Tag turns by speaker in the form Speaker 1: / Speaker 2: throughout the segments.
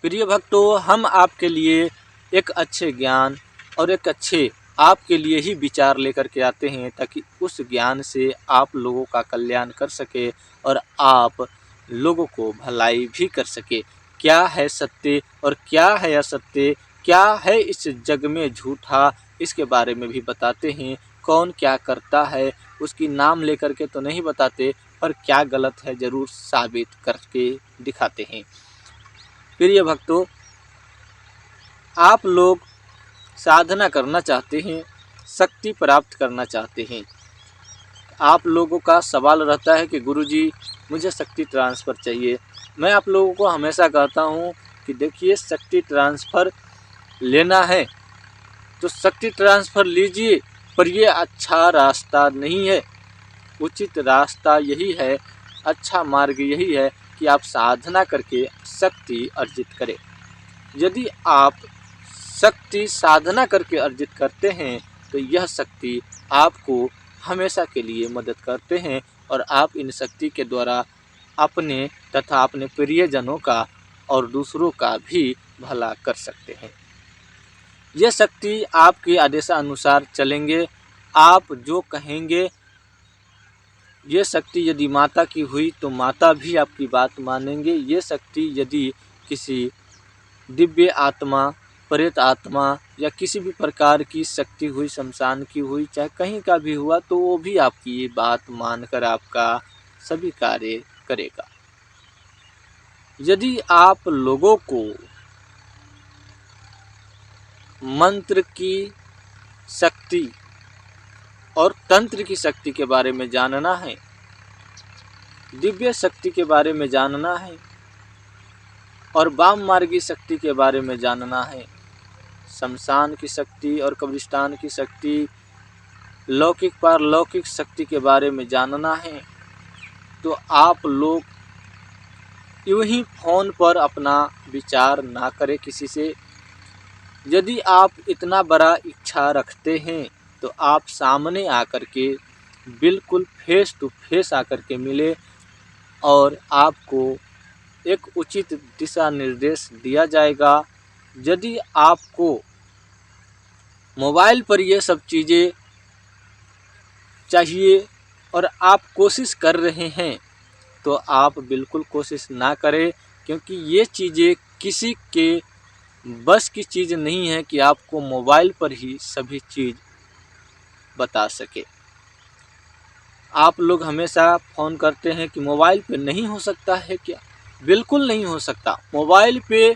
Speaker 1: प्रिय भक्तों, हम आपके लिए एक अच्छे ज्ञान और एक अच्छे आपके लिए ही विचार लेकर के आते हैं, ताकि उस ज्ञान से आप लोगों का कल्याण कर सके और आप लोगों को भलाई भी कर सके। क्या है सत्य और क्या है असत्य, क्या है इस जग में झूठा, इसके बारे में भी बताते हैं। कौन क्या करता है उसकी नाम लेकर के तो नहीं बताते, पर क्या गलत है ज़रूर साबित करके दिखाते हैं। प्रिय भक्तों, आप लोग साधना करना चाहते हैं, शक्ति प्राप्त करना चाहते हैं। आप लोगों का सवाल रहता है कि गुरुजी मुझे शक्ति ट्रांसफ़र चाहिए। मैं आप लोगों को हमेशा कहता हूँ कि देखिए, शक्ति ट्रांसफ़र लेना है तो शक्ति ट्रांसफ़र लीजिए, पर ये अच्छा रास्ता नहीं है। उचित रास्ता यही है, अच्छा मार्ग यही है कि आप साधना करके शक्ति अर्जित करें। यदि आप शक्ति साधना करके अर्जित करते हैं तो यह शक्ति आपको हमेशा के लिए मदद करते हैं और आप इन शक्ति के द्वारा अपने तथा अपने प्रियजनों का और दूसरों का भी भला कर सकते हैं। यह शक्ति आपके आदेशानुसार चलेंगे, आप जो कहेंगे। ये शक्ति यदि माता की हुई तो माता भी आपकी बात मानेंगे। ये शक्ति यदि किसी दिव्य आत्मा, प्रेत आत्मा या किसी भी प्रकार की शक्ति हुई, शमशान की हुई, चाहे कहीं का भी हुआ, तो वो भी आपकी ये बात मानकर आपका सभी कार्य करेगा। यदि आप लोगों को मंत्र की शक्ति और तंत्र की शक्ति के बारे में जानना है, दिव्य शक्ति के बारे में जानना है और वाम मार्गी शक्ति के बारे में जानना है, शमशान की शक्ति और कब्रिस्तान की शक्ति, लौकिक पारलौकिक शक्ति के बारे में जानना है, तो आप लोग यूं ही फ़ोन पर अपना विचार ना करें किसी से। यदि आप इतना बड़ा इच्छा रखते हैं तो आप सामने आकर के, बिल्कुल फेस टू फेस आकर के मिले और आपको एक उचित दिशा निर्देश दिया जाएगा। यदि आपको मोबाइल पर ये सब चीज़ें चाहिए और आप कोशिश कर रहे हैं, तो आप बिल्कुल कोशिश ना करें, क्योंकि ये चीज़ें किसी के बस की चीज़ नहीं है कि आपको मोबाइल पर ही सभी चीज़ बता सके। आप लोग हमेशा फ़ोन करते हैं कि मोबाइल पे नहीं हो सकता है क्या? बिल्कुल नहीं हो सकता। मोबाइल पे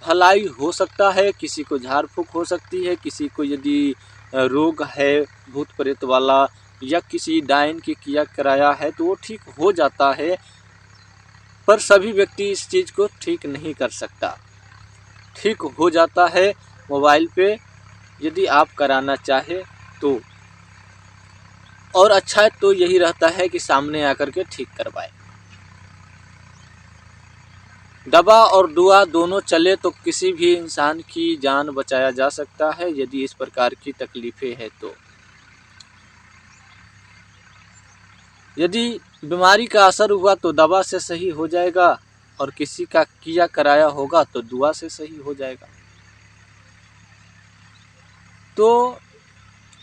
Speaker 1: भलाई हो सकता है, किसी को झाड़ फूँक हो सकती है, किसी को यदि रोग है भूत प्रेत वाला या किसी डायन की किया कराया है तो वो ठीक हो जाता है, पर सभी व्यक्ति इस चीज़ को ठीक नहीं कर सकता। ठीक हो जाता है मोबाइल पे, यदि आप कराना चाहे तो। और अच्छा तो यही रहता है कि सामने आकर के ठीक करवाए। दवा और दुआ दोनों चले तो किसी भी इंसान की जान बचाया जा सकता है, यदि इस प्रकार की तकलीफ़ें हैं तो। यदि बीमारी का असर हुआ तो दवा से सही हो जाएगा और किसी का किया कराया होगा तो दुआ से सही हो जाएगा। तो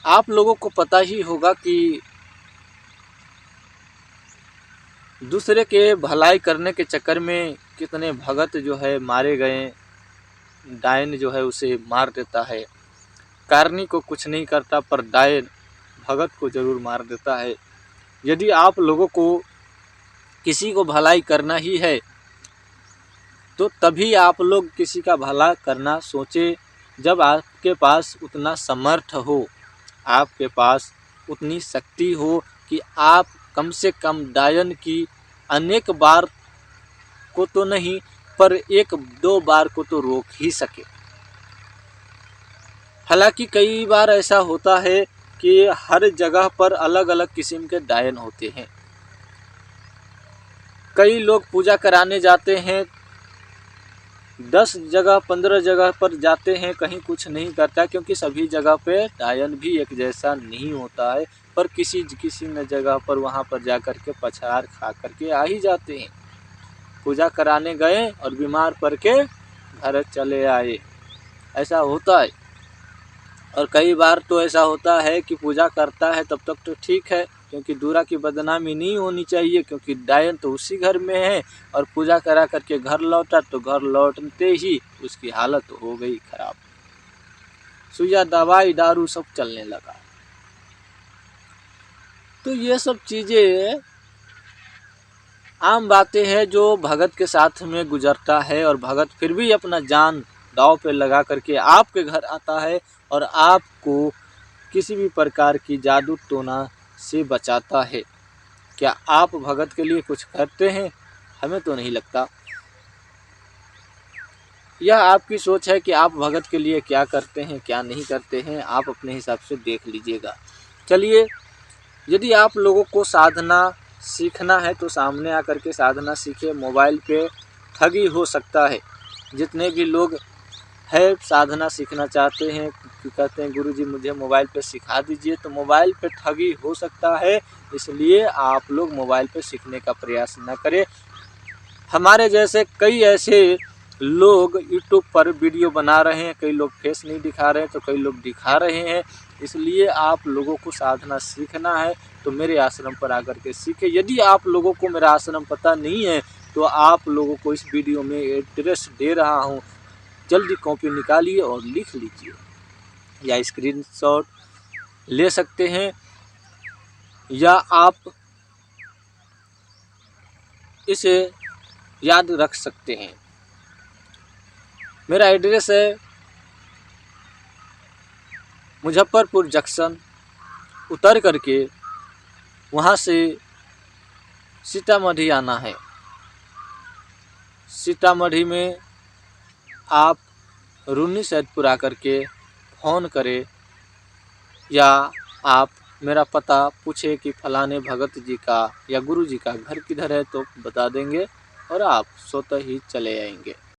Speaker 1: आप लोगों को पता ही होगा कि दूसरे के भलाई करने के चक्कर में कितने भगत जो है मारे गए। डायन जो है उसे मार देता है, कारणी को कुछ नहीं करता, पर डायन भगत को ज़रूर मार देता है। यदि आप लोगों को किसी को भलाई करना ही है तो तभी आप लोग किसी का भला करना सोचें, जब आपके पास उतना समर्थ हो, आपके पास उतनी शक्ति हो कि आप कम से कम डायन की अनेक बार को तो नहीं, पर एक दो बार को तो रोक ही सके। हालांकि कई बार ऐसा होता है कि हर जगह पर अलग अलग किस्म के डायन होते हैं। कई लोग पूजा कराने जाते हैं, 10 जगह 15 जगह पर जाते हैं, कहीं कुछ नहीं करता, क्योंकि सभी जगह पे डायन भी एक जैसा नहीं होता है, पर किसी न जगह पर वहाँ पर जा कर के पछाड़ खा कर के आ ही जाते हैं। पूजा कराने गए और बीमार पड़ के घर चले आए, ऐसा होता है। और कई बार तो ऐसा होता है कि पूजा करता है तब तक तो ठीक है, क्योंकि दूरा की बदनामी नहीं होनी चाहिए, क्योंकि डायन तो उसी घर में है। और पूजा करा करके घर लौटा तो घर लौटते ही उसकी हालत हो गई खराब, सुइया दवाई दारू सब चलने लगा। तो ये सब चीज़ें आम बातें हैं जो भगत के साथ में गुजरता है, और भगत फिर भी अपना जान दांव पे लगा करके आपके घर आता है और आपको किसी भी प्रकार की जादू टोना से बचाता है। क्या आप भगत के लिए कुछ करते हैं? हमें तो नहीं लगता। यह आपकी सोच है कि आप भगत के लिए क्या करते हैं क्या नहीं करते हैं, आप अपने हिसाब से देख लीजिएगा। चलिए, यदि आप लोगों को साधना सीखना है तो सामने आकर के साधना सीखिए। मोबाइल पे ठगी हो सकता है। जितने भी लोग है साधना सीखना चाहते हैं कि कहते हैं गुरुजी मुझे मोबाइल पे सिखा दीजिए, तो मोबाइल पे ठगी हो सकता है, इसलिए आप लोग मोबाइल पे सीखने का प्रयास न करें। हमारे जैसे कई ऐसे लोग यूट्यूब पर वीडियो बना रहे हैं, कई लोग फेस नहीं दिखा रहे हैं तो कई लोग दिखा रहे हैं। इसलिए आप लोगों को साधना सीखना है तो मेरे आश्रम पर आकर के सीखें। यदि आप लोगों को मेरा आश्रम पता नहीं है तो आप लोगों को इस वीडियो में एड्रेस दे रहा हूँ, जल्दी कॉपी निकालिए और लिख लीजिए, या स्क्रीनशॉट ले सकते हैं, या आप इसे याद रख सकते हैं। मेरा एड्रेस है मुजफ्फरपुर जंक्शन, उतर करके वहाँ से सीतामढ़ी आना है। सीतामढ़ी में आप रूनी सैदपुर आकर के फ़ोन करें, या आप मेरा पता पूछे कि फलाने भगत जी का या गुरु जी का घर किधर है तो बता देंगे और आप स्वतः ही चले आएंगे।